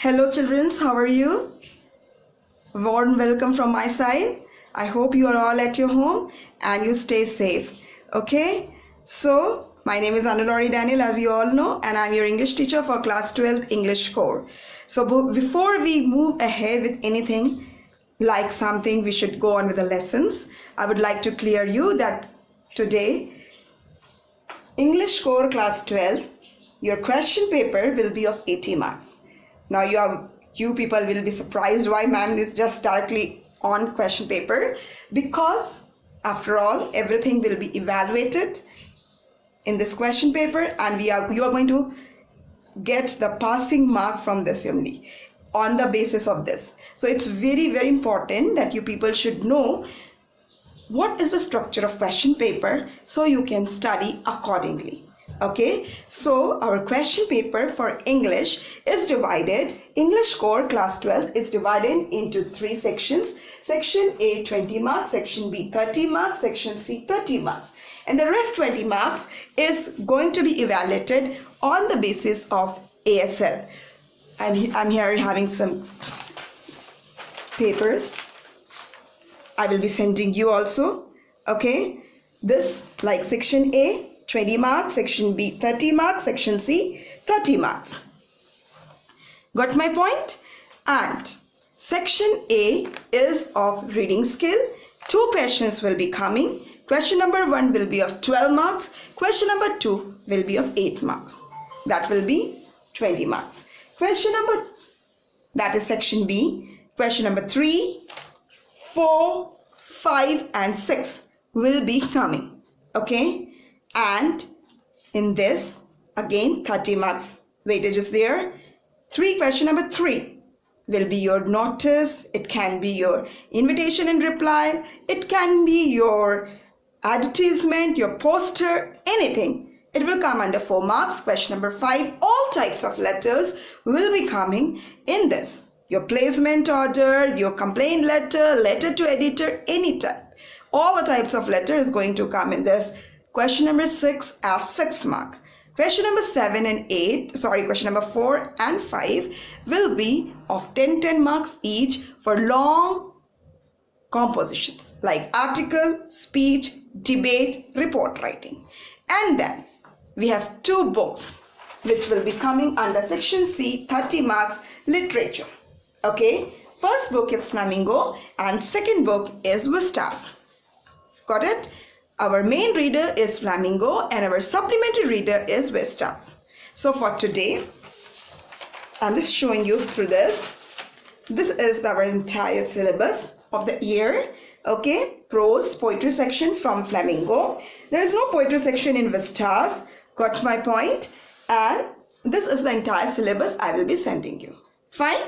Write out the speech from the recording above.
Hello children, how are you? Warm welcome from my side. I hope you are all at your home and you stay safe. Okay? So, my name is Anulori Daniel, as you all know, and I'm your English teacher for class 12 English core. So before we move ahead with anything like something we should go on with the lessons, I would like to clear you that today English core class 12, your question paper will be of 80 marks. Now you people will be surprised why ma'am is just directly on question paper, because after all everything will be evaluated in this question paper and you are going to get the passing mark from this only on the basis of this. So it's very important that you people should know what is the structure of question paper so you can study accordingly. Okay, so our question paper for English is divided, English core class 12 is divided into 3 sections. Section A 20 marks, section B 30 marks, section C 30 marks, and the rest 20 marks is going to be evaluated on the basis of ASL. I'm here having some papers. I will be sending you also. Okay, this like section A 20 marks, section B 30 marks, section C 30 marks. Got my point? And section A is of reading skill. 2 questions will be coming. Question number 1 will be of 12 marks. Question number 2 will be of 8 marks. That will be 20 marks. Question number, that is section B. Question number 3, 4, 5 and 6 will be coming. Okay? And in this again 30 marks weightage is there. Question number 3 will be your notice. It can be your invitation and reply. It can be your advertisement, your poster, anything. It will come under 4 marks. Question number 5, all types of letters will be coming in this. Your placement order, your complaint letter, letter to editor, any type. All the types of letter is going to come in this. Question number 6 as 6 mark. Question number 7 and 8, question number 4 and 5 will be of 10 marks each for long compositions like article, speech, debate, report writing. And then we have 2 books which will be coming under section C, 30 marks, literature. Okay, first book is Flamingo and second book is Vistas. Got it? Our main reader is Flamingo and our supplementary reader is Vistas. So for today, I'm just showing you through this. This is our entire syllabus of the year. Okay, prose, poetry section from Flamingo. There is no poetry section in Vistas. Got my point? And this is the entire syllabus I will be sending you. Fine?